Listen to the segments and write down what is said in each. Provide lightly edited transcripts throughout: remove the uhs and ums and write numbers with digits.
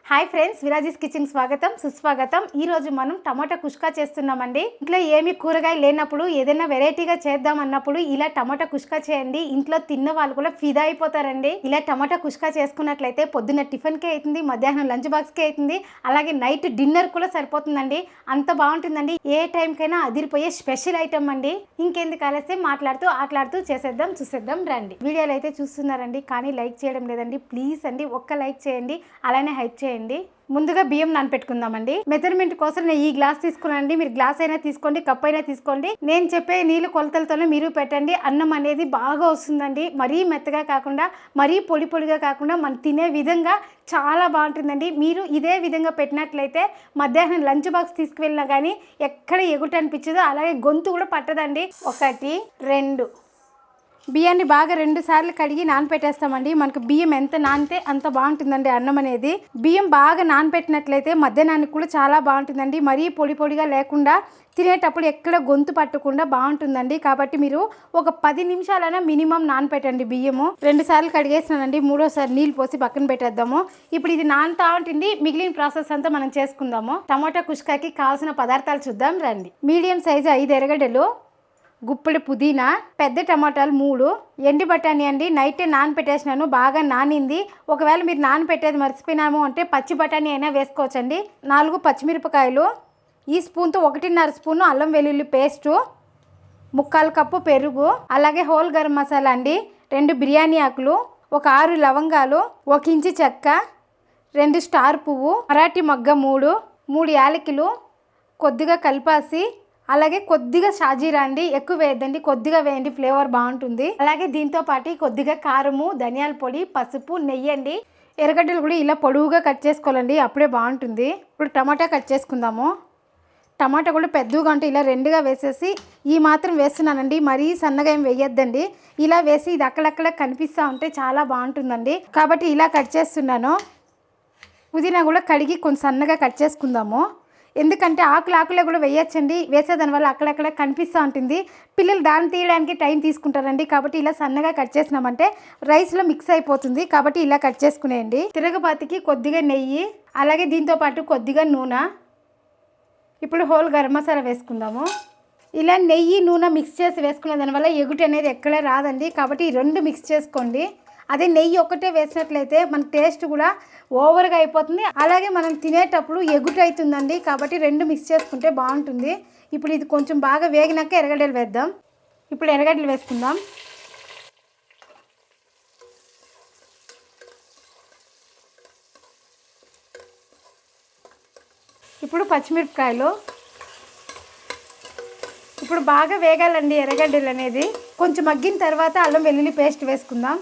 Hi friends, విరాజీస్ kitchen స్వాగతం సుస్వాగతం. ఈ రోజు మనం టమాటా కుష్కా చేస్తున్నామండి. ఇంట్లో ఏమి కూరగాయలు లేనప్పుడు ఏదైనా వెరైటీగా చేద్దాం అన్నప్పుడు ఇలా టమాటా కుష్కా చేయండి. ఇంట్లో తిన్న వాళ్ళు కూడా ఫిదా అయిపోతారండి. ఇలా టమాటా కుష్కా చేసుకున్నట్లయితే పొద్దున్న టిఫిన్కే అవుతుంది, మధ్యాహ్నం లంచ్ బాక్స్కే అవుతుంది, అలాగే నైట్ డిన్నర్ కూడా సరిపోతుందండి. అంత బాగుంటుందండి. ఏ టైంకైనా అదిరిపోయే స్పెషల్ ఐటమ్ అండి. ఇంకెందుకు ఆలస్యం, ఆటలాడుతూ చేసేద్దాం, చూసేద్దాం రండి. వీడియోలు అయితే చూస్తున్నారండి, కానీ లైక్ చేయడం లేదండి. ప్లీజ్ అండి, ఒక్క లైక్ చేయండి, అలానే హైప్ చేయండి. ముందుగా బియ్యం నానపెట్టుకుందామండి. మెజర్మెంట్ కోసం నేను ఈ గ్లాస్ తీసుకున్నానండి. మీరు గ్లాస్ అయినా తీసుకోండి, కప్ అయినా తీసుకోండి. నేను చెప్పే నీళ్ళు కొలతలతోనే మీరు పెట్టండి. అన్నం అనేది బాగా వస్తుందండి. మరీ మెత్తగా కాకుండా, మరీ పొడి పొడిగా కాకుండా, మనం తినే విధంగా చాలా బాగుంటుందండి. మీరు ఇదే విధంగా పెట్టినట్లయితే మధ్యాహ్నం లంచ్ బాక్స్ తీసుకువెళ్ళినా కానీ ఎక్కడ ఎగుట అనిపించదు, అలాగే గొంతు కూడా పట్టదండి. 1 2 బియ్యాన్ని బాగా 2 సార్లు కడిగి నానపెట్టేస్తామండి. మనకు బియ్యం ఎంత నానితే అంత బాగుంటుందండి అన్నం అనేది. బియ్యం బాగా నానపెట్టినట్లయితే మధ్యాహ్నానికి కూడా చాలా బాగుంటుందండి. మరీ పొడి పొడిగా లేకుండా, తినేటప్పుడు ఎక్కడ గొంతు పట్టకుండా బాగుంటుందండి. కాబట్టి మీరు ఒక 10 నిమిషాలైనా మినిమం నానపెట్టండి. బియ్యము 2 సార్లు కడిగేసినానండి. 3వసారి నీళ్ళు పోసి పక్కన పెట్టేద్దాము. ఇప్పుడు ఇది నానుతా ఉంటుంది. మిగిలిన ప్రాసెస్ అంతా మనం చేసుకుందాము. టమాటా కుష్కాకి కావాల్సిన పదార్థాలు చూద్దాం రండి. మీడియం సైజు 5 ఎర్రగడ్డలు, గుప్పెడు పుదీనా, పెద్ద టమాటాలు 3, ఎండి బఠానీ అండి. నైటే నానపెట్టేసినాను, బాగా నానింది. ఒకవేళ మీరు నానపెట్టేది మర్చిపోయినాము అంటే పచ్చి బఠానీ అయినా వేసుకోవచ్చండి. 4 పచ్చిమిరపకాయలు, ఈ స్పూన్తో 1.5 స్పూను అల్లం వెల్లుల్లి పేస్టు, 1/4 కప్పు పెరుగు, అలాగే హోల్ గరం మసాలా అండి, 2 బిర్యానీ ఆకులు, ఒక 6 లవంగాలు, 1 ఇంచు చెక్క, 2 స్టార్ పువ్వు, మరాఠీ మొగ్గ 3 యాలకులు, కొద్దిగా కల్పాసి, అలాగే కొద్దిగా షాజీరా అండి. ఎక్కువ వేయద్దండి, కొద్దిగా వేయండి, ఫ్లేవర్ బాగుంటుంది. అలాగే దీంతో పాటు కొద్దిగా కారము, ధనియాల పొడి, పసుపు, నెయ్యి అండి. ఎర్రగడ్డలు కూడా ఇలా పొడవుగా కట్ చేసుకోవాలండి, అప్పుడే బాగుంటుంది. ఇప్పుడు టమాటా కట్ చేసుకుందాము. టమాటా కూడా పెద్దగా అంటే ఇలా 2గా వేసేసి ఈ మాత్రం వేస్తున్నానండి. మరీ సన్నగా ఏం వేయొద్దండి. ఇలా వేసి ఇది అక్కడక్కడ కనిపిస్తూ ఉంటే చాలా బాగుంటుందండి. కాబట్టి ఇలా కట్ చేస్తున్నాను. పుదీనా కూడా కడిగి కొంచెం సన్నగా కట్ చేసుకుందాము. ఎందుకంటే ఆకులే కూడా వేయచ్చండి. వేసేదాని వల్ల అక్కడక్కడ కనిపిస్తూ ఉంటుంది. పిల్లలు దాన్ని తీయడానికి టైం తీసుకుంటారండి. కాబట్టి ఇలా సన్నగా కట్ చేసినామంటే రైస్లో మిక్స్ అయిపోతుంది. కాబట్టి ఇలా కట్ చేసుకునేయండి. తిరగబాతికి కొద్దిగా నెయ్యి, అలాగే దీంతో పాటు కొద్దిగా నూనె. ఇప్పుడు హోల్ గరం మసాలా వేసుకుందాము. ఇలా నెయ్యి నూనె మిక్స్ చేసి వేసుకునే దానివల్ల ఎగుటి అనేది ఎక్కడే రాదండి. కాబట్టి ఈ 2 మిక్స్ చేసుకోండి. అదే నెయ్యి ఒక్కటే వేసినట్లయితే మన టేస్ట్ కూడా ఓవర్గా అయిపోతుంది, అలాగే మనం తినేటప్పుడు ఎగుటు అవుతుందండి. కాబట్టి 2 మిక్స్ చేసుకుంటే బాగుంటుంది. ఇప్పుడు ఇది కొంచెం బాగా వేగినాక ఎర్రగడ్డలు వేద్దాం. ఇప్పుడు ఎర్రగడ్డలు వేసుకుందాం. ఇప్పుడు పచ్చిమిరపకాయలు. ఇప్పుడు బాగా వేగాలండి ఎర్రగడ్డలు అనేది. కొంచెం మగ్గిన తర్వాత అల్లం వెల్లుల్లి పేస్ట్ వేసుకుందాం.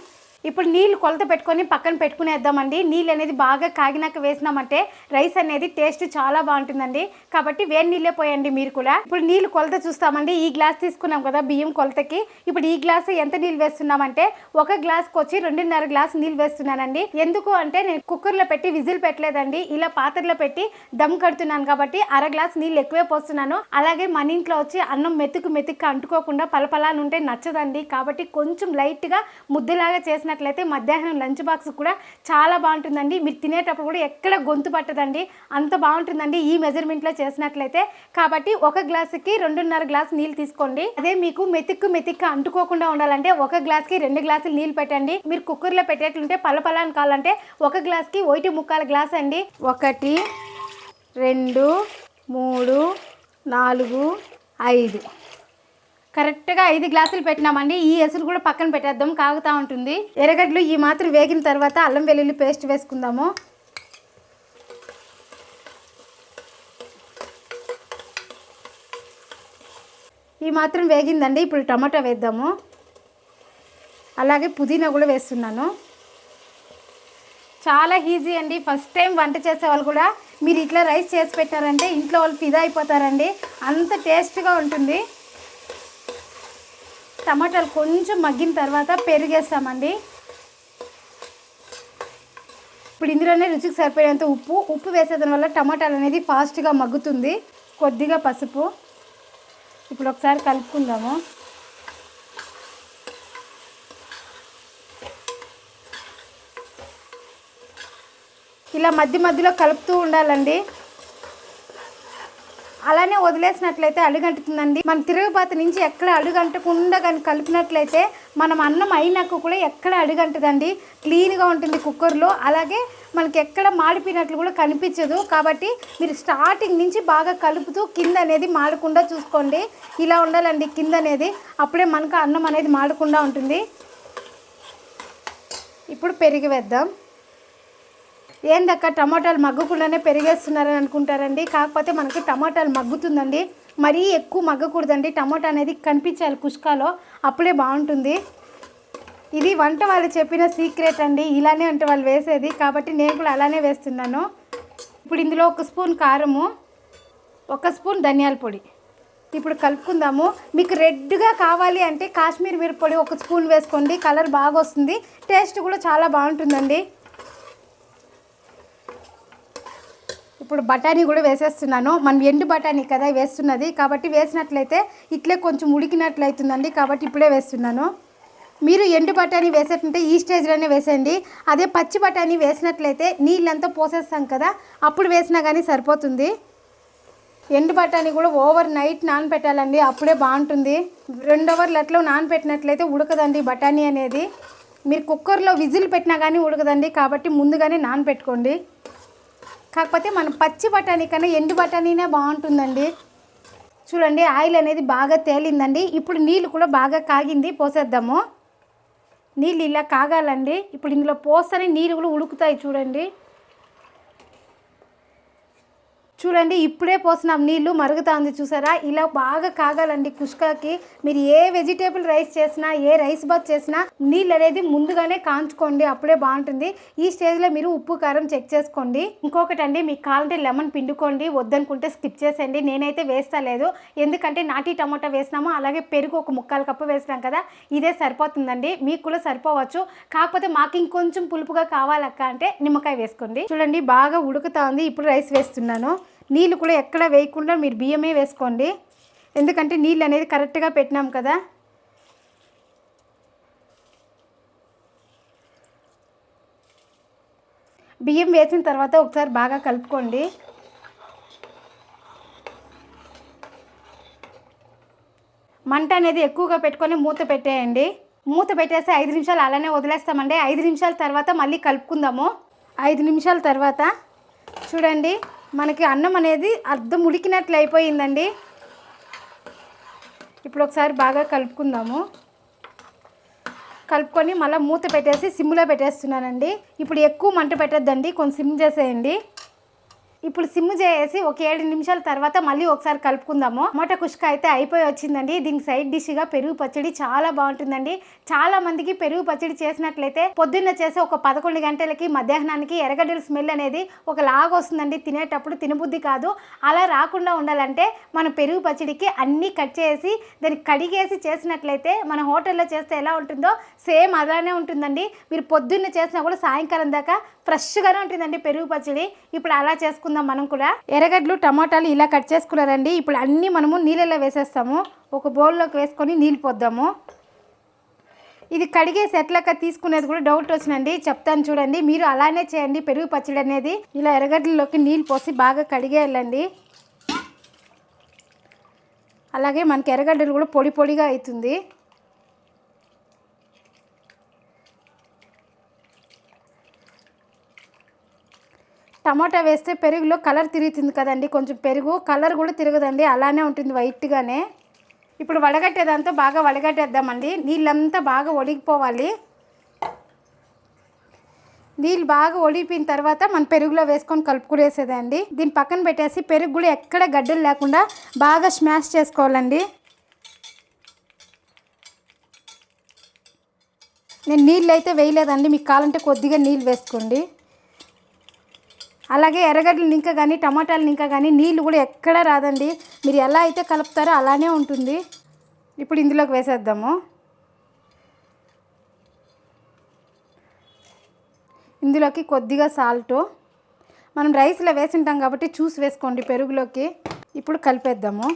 ఇప్పుడు నీళ్ళు కొలత పెట్టుకొని పక్కన పెట్టుకునేద్దామండి. నీళ్ళు అనేది బాగా కాగినాక వేసినామంటే రైస్ అనేది టేస్ట్ చాలా బాగుంటుందండి. కాబట్టి వేడి నీళ్ళే పోయండి మీరు కూడా. ఇప్పుడు నీళ్ళు కొలత చూస్తామండి. ఈ గ్లాస్ తీసుకున్నాం కదా బియ్యం కొలతకి. ఇప్పుడు ఈ గ్లాస్ ఎంత నీళ్ళు వేస్తున్నామంటే 1 గ్లాస్కి వచ్చి 2.5 గ్లాస్ నీళ్ళు వేస్తున్నానండి. ఎందుకు అంటే నేను కుక్కర్లో పెట్టి విజిల్ పెట్టలేదండి. ఇలా పాత్రలో పెట్టి దమ్ కడుతున్నాను కాబట్టి 1/2 గ్లాస్ నీళ్ళు ఎక్కువే పోస్తున్నాను. అలాగే మన ఇంట్లో వచ్చి అన్నం మెతుకు అంటుకోకుండా పలపలాని ఉంటే నచ్చదండి. కాబట్టి కొంచెం లైట్గా ముద్దలాగా చేసిన మధ్యాహ్నం లంచ్ బాక్స్ కూడా చాలా బాగుంటుందండి. మీరు తినేటప్పుడు కూడా ఎక్కడ గొంతు పట్టదండి, అంత బాగుంటుందండి ఈ మెజర్మెంట్లో చేసినట్లయితే. కాబట్టి 1 గ్లాసుకి 2.5 గ్లాస్ నీళ్ళు తీసుకోండి. అదే మీకు మెతుక్కు అంటుకోకుండా ఉండాలంటే 1 గ్లాస్కి 2 గ్లాసులు నీళ్ళు పెట్టండి. మీరు కుక్కర్లో పెట్టేట్లుంటే పలపలాని కావాలంటే 1 గ్లాస్కి 1.25 గ్లాస్ అండి. 1 2 3 4 5 కరెక్ట్గా 5 గ్లాసులు పెట్టినామండి. ఈ ఎసురు కూడా పక్కన పెట్టేద్దాం, కాగుతూ ఉంటుంది. ఎర్రగడ్డలు ఈ మాత్రం వేగిన తర్వాత అల్లం వెల్లుల్లి పేస్ట్ వేసుకుందాము. ఈ మాత్రం వేగిందండి. ఇప్పుడు టమాటా వేద్దాము. అలాగే పుదీనా కూడా వేస్తున్నాను. చాలా ఈజీ అండి. ఫస్ట్ టైం వంట చేసే వాళ్ళు కూడా మీరు ఇట్లా రైస్ చేసి పెట్టారంటే ఇంట్లో వాళ్ళు ఫిదా అయిపోతారండి. అంత టేస్ట్గా ఉంటుంది. టమాటాలు కొంచెం మగ్గిన తర్వాత పెరుగేస్తామండి. ఇప్పుడు ఇందులోనే రుచికి సరిపోయేంత ఉప్పు వేసేదాని వల్ల టమాటాలు అనేది ఫాస్ట్గా మగ్గుతుంది. కొద్దిగా పసుపు. ఇప్పుడు ఒకసారి కలుపుకుందాము. ఇలా మధ్య మధ్యలో కలుపుతూ ఉండాలండి. అలానే వదిలేసినట్లయితే అడుగంటుతుందండి. మన తిరుగుబాత నుంచి ఎక్కడ అడుగంటకుండా కానీ కలిపినట్లయితే మనం అన్నం అయినాక కూడా ఎక్కడ అడుగంటదండి. క్లీన్గా ఉంటుంది కుక్కర్లో. అలాగే మనకి ఎక్కడ మాడిపోయినట్లు కూడా కనిపించదు. కాబట్టి మీరు స్టార్టింగ్ నుంచి బాగా కలుపుతూ కింద అనేది మాడకుండా చూసుకోండి. ఇలా ఉండాలండి కింద అనేది. అప్పుడే మనకు అన్నం అనేది మాడకుండా ఉంటుంది. ఇప్పుడు పెరుగు వేద్దాం. ఏందక్క టమాటాలు మగ్గకుండానే పెరిగేస్తున్నారని అనుకుంటారండి. కాకపోతే మనకి టమాటాలు మగ్గుతుందండి. మరీ ఎక్కువ మగ్గకూడదండి. టమాటా అనేది కనిపించాలి కుష్కాలో, అప్పుడే బాగుంటుంది. ఇది వంట వాళ్ళు చెప్పిన సీక్రెట్ అండి. ఇలానే వంట వాళ్ళు వేసేది. కాబట్టి నేను కూడా అలానే వేస్తున్నాను. ఇప్పుడు ఇందులో 1 స్పూన్ కారము, 1 స్పూన్ ధనియాల పొడి ఇప్పుడు కలుపుకుందాము. మీకు రెడ్గా కావాలి అంటే కాశ్మీర్ మిరప్పొడి 1 స్పూన్ వేసుకోండి. కలర్ బాగా వస్తుంది. టేస్ట్ కూడా చాలా బాగుంటుందండి. ఇప్పుడు బఠానీ కూడా వేసేస్తున్నాను. మనం ఎండు బఠానీ కదా వేస్తున్నది. కాబట్టి వేసినట్లయితే ఇట్లే కొంచెం ఉడికినట్లయితుందండి. కాబట్టి ఇప్పుడే వేస్తున్నాను. మీరు ఎండు బఠానీ వేసేటంటే ఈ స్టేజ్లోనే వేసేయండి. అదే పచ్చి బఠానీ వేసినట్లయితే నీళ్ళంతా పోసేస్తాం కదా, అప్పుడు వేసినా కానీ సరిపోతుంది. ఎండు బఠానీ కూడా ఓవర్ నైట్ నానబెట్టాలండి. అప్పుడే బాగుంటుంది. 2 అవర్లు అట్లా నానబెట్టినట్లయితే ఉడకదండి బఠానీ అనేది. మీరు కుక్కర్లో విజిల్ పెట్టినా కానీ ఉడకదండి. కాబట్టి ముందుగానే నానబెట్టుకోండి. కాకపోతే మనం పచ్చి బఠానీ కన్నా ఎండు బఠానీనే బాగుంటుందండి. చూడండి ఆయిల్ అనేది బాగా తేలిందండి. ఇప్పుడు నీళ్ళు కూడా బాగా కాగింది. పోసేద్దాము. నీళ్ళు ఇలా కాగాలండి. ఇప్పుడు ఇందులో పోస్తేనే నీళ్ళు కూడా ఉడుకుతాయి. చూడండి ఇప్పుడే పోసినాం. నీళ్ళు మరుగుతా ఉంది చూసారా. ఇలా బాగా కాగాలండి కుష్కాకి. మీరు ఏ వెజిటేబుల్ రైస్ చేసినా, ఏ రైస్ బాత్ చేసినా నీళ్ళు అనేది ముందుగానే కాంచుకోండి. అప్పుడే బాగుంటుంది. ఈ స్టేజ్లో మీరు ఉప్పు కారం చెక్ చేసుకోండి. ఇంకొకటి అండి, మీకు కావాలంటే లెమన్ పిండుకోండి. వద్దనుకుంటే స్కిప్ చేసేయండి. నేనైతే వేస్తలేదు. ఎందుకంటే నాటి టమాటా వేసినాము, అలాగే పెరుగు 1 ముక్కాలు కప్పు వేసినాం కదా, ఇదే సరిపోతుందండి. మీకు కూడా సరిపోవచ్చు. కాకపోతే మాకు ఇంకొంచెం పులుపుగా కావాలక్క అంటే నిమ్మకాయ వేసుకోండి. చూడండి బాగా ఉడుకుతా ఉంది. ఇప్పుడు రైస్ వేస్తున్నాను. నీళ్ళు కూడా ఎక్కడ వేయకుండా మీరు బియ్యమే వేసుకోండి. ఎందుకంటే నీళ్ళు అనేది కరెక్ట్గా పెట్టినాం కదా. బియ్యం వేసిన తర్వాత ఒకసారి బాగా కలుపుకోండి. మంట అనేది ఎక్కువగా పెట్టుకొని మూత పెట్టేయండి. మూత పెట్టేసి 5 నిమిషాలు అలానే వదిలేస్తామండి. 5 నిమిషాల తర్వాత మళ్ళీ కలుపుకుందాము. 5 నిమిషాల తర్వాత చూడండి మనకి అన్నం అనేది అర్ధం ఉడికినట్లు అయిపోయిందండి. ఇప్పుడు ఒకసారి బాగా కలుపుకుందాము. కలుపుకొని మళ్ళీ మూత పెట్టేసి సిమ్లో పెట్టేస్తున్నానండి. ఇప్పుడు ఎక్కువ మంట పెట్టద్దండి, కొంచెం సిమ్ చేసేయండి. ఇప్పుడు సిమ్ చేసి ఒక 7 నిమిషాల తర్వాత మళ్ళీ ఒకసారి కలుపుకుందాము. టమాటా కుష్కా అయితే అయిపోయి వచ్చిందండి. దీనికి సైడ్ డిష్గా పెరుగు పచ్చడి చాలా బాగుంటుందండి. చాలా మందికి పెరుగు పచ్చడి చేసినట్లయితే పొద్దున్న చేసి ఒక 11 గంటలకి మధ్యాహ్నానికి ఎర్రగడ్డల స్మెల్ అనేది ఒక లాగా వస్తుందండి. తినేటప్పుడు తినబుద్ధి కాదు. అలా రాకుండా ఉండాలంటే మన పెరుగు పచ్చడికి అన్నీ కట్ చేసి దానికి కడిగేసి చేసినట్లయితే మన హోటల్లో చేస్తే ఎలా ఉంటుందో సేమ్ అలానే ఉంటుందండి. మీరు పొద్దున్న చేసినా కూడా సాయంకాలం దాకా ఫ్రెష్గానే ఉంటుందండి పెరుగు పచ్చడి. ఇప్పుడు అలా చేసుకుందాం. మనం కూడా ఎర్రగడ్డలు టమాటాలు ఇలా కట్ చేసుకున్నారండి. ఇప్పుడు అన్నీ మనము నీళ్ళలో వేసేస్తాము. ఒక బౌల్లోకి వేసుకొని నీళ్ళు పోద్దాము. ఇది కడిగేసి ఎట్లక్క తీసుకునేది కూడా డౌట్ వచ్చినండి, చెప్తాను చూడండి. మీరు అలానే చేయండి. పెరుగు పచ్చడి అనేది ఇలా ఎర్రగడ్డల్లోకి నీళ్ళు పోసి బాగా కడిగేయాలండి. అలాగే మనకి ఎర్రగడ్డలు కూడా పొడి పొడిగా అవుతుంది. టమాటా వేస్తే పెరుగులో కలర్ తిరుగుతుంది కదండి. కొంచెం పెరుగు కలర్ కూడా తిరగదండి, అలానే ఉంటుంది వైట్గానే. ఇప్పుడు వడగట్టేదంతా బాగా వడగట్టేద్దామండి. నీళ్ళంతా బాగా ఒడిగిపోవాలి. నీళ్ళు బాగా ఒడిగిపోయిన తర్వాత మనం పెరుగులో వేసుకొని కలుపుకునేసేదండి. దీన్ని పక్కన పెట్టేసి పెరుగు కూడా ఎక్కడ గడ్డలు లేకుండా బాగా స్మాష్ చేసుకోవాలండి. నేను నీళ్ళు అయితే వేయలేదండి. మీకు కావాలంటే కొద్దిగా నీళ్ళు వేసుకోండి. అలాగే ఎర్రగడ్డలు ఇంకా కానీ టమాటాలు ఇంకా కానీ నీళ్ళు కూడా ఎక్కడా రాదండి. మీరు ఎలా అయితే కలుపుతారో అలానే ఉంటుంది. ఇప్పుడు ఇందులోకి వేసేద్దాము. ఇందులోకి కొద్దిగా సాల్టు, మనం రైస్లో వేసింటాం కాబట్టి చూసి వేసుకోండి పెరుగులోకి. ఇప్పుడు కలిపేద్దాము.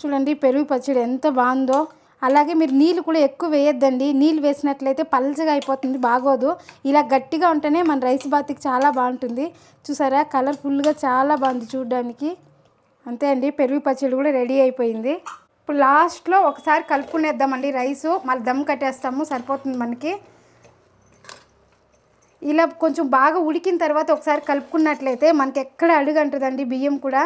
చూడండి పెరుగు పచ్చడి ఎంత బాగుందో. అలాగే మీరు నీళ్ళు కూడా ఎక్కువ వేయొద్దండి. నీళ్ళు వేసినట్లయితే పల్చగా అయిపోతుంది, బాగోదు. ఇలా గట్టిగా ఉంటేనే మన రైస్ బాత్కి చాలా బాగుంటుంది. చూసారా, కలర్ఫుల్గా చాలా బాగుంది చూడడానికి. అంతే అండి, పెరుగు పచ్చడి కూడా రెడీ అయిపోయింది. ఇప్పుడు లాస్ట్లో ఒకసారి కలుపుకునేద్దామండి రైసు, మళ్ళీ దమ్ కట్టేస్తాము, సరిపోతుంది మనకి. ఇలా కొంచెం బాగా ఉడికిన తర్వాత ఒకసారి కలుపుకున్నట్లయితే మనకి ఎక్కడ అడుగంటుందండి బియ్యం కూడా.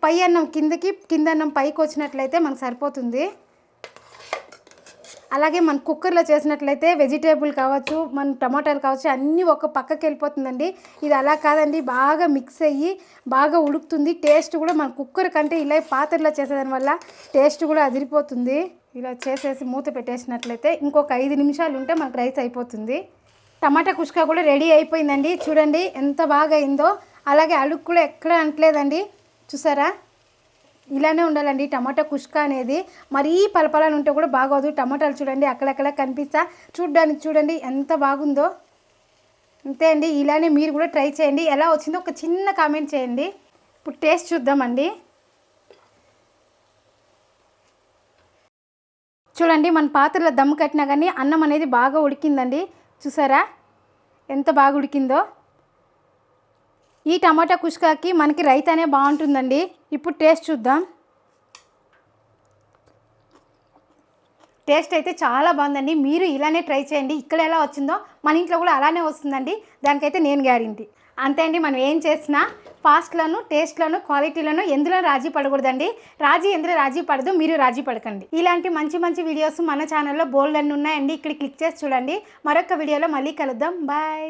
పై అన్నం కిందకి, కింద అన్నం పైకి వచ్చినట్లయితే మనకు సరిపోతుంది. అలాగే మన కుక్కర్లో చేసినట్లయితే వెజిటేబుల్ కావచ్చు, మన టమాటాలు కావచ్చు, అన్నీ ఒక పక్కకి వెళ్ళిపోతుందండి. ఇది అలా కాదండి, బాగా మిక్స్ అయ్యి బాగా ఉడుకుతుంది. టేస్ట్ కూడా మన కుక్కర్ కంటే ఇలా పాత్రలో చేసేదాని వల్ల టేస్ట్ కూడా అదిరిపోతుంది. ఇలా చేసేసి మూత పెట్టేసినట్లయితే ఇంకొక 5 నిమిషాలు ఉంటే మనకు రైస్ అయిపోతుంది. టమాటా కుష్కా కూడా రెడీ అయిపోయిందండి. చూడండి ఎంత బాగా అయిందో. అలాగే అడుగు కూడా ఎక్కడ అంటలేదండి, చూసారా. ఇలానే ఉండాలండి టమాటా కుష్కా అనేది. మరీ పలపలాలు ఉంటే కూడా బాగోదు. టమాటాలు చూడండి అక్కడక్కడ కనిపిస్తా, చూడడానికి చూడండి ఎంత బాగుందో. అంతే అండి, ఇలానే మీరు కూడా ట్రై చేయండి. ఎలా వచ్చిందో ఒక చిన్న కామెంట్ చేయండి. ఇప్పుడు టేస్ట్ చూద్దామండి. చూడండి, మన పాత్రలో దమ్ము కట్టినా కానీ అన్నం అనేది బాగా ఉడికిందండి. చూసారా ఎంత బాగా ఉడికిందో. ఈ టమాటా కుష్కాకి మనకి రైతానే బాగుంటుందండి. ఇప్పుడు టేస్ట్ చూద్దాం. టేస్ట్ అయితే చాలా బాగుందండి. మీరు ఇలానే ట్రై చేయండి. ఇక్కడ ఎలా వచ్చిందో మన ఇంట్లో కూడా అలానే వస్తుందండి, దానికైతే నేను గ్యారెంటీ. అంతే అండి, మనం ఏం చేసినా ఫాస్ట్లోను, టేస్ట్లోను, క్వాలిటీలోను ఎందులో రాజీ పడకూడదండి. ఎందులో రాజీ పడదు, మీరు రాజీ పడకండి. ఇలాంటి మంచి మంచి వీడియోస్ మన ఛానల్లో బోల్డ్ అన్నీ ఉన్నాయండి. ఇక్కడ క్లిక్ చేసి చూడండి. మరొక వీడియోలో మళ్ళీ కలుద్దాం. బాయ్.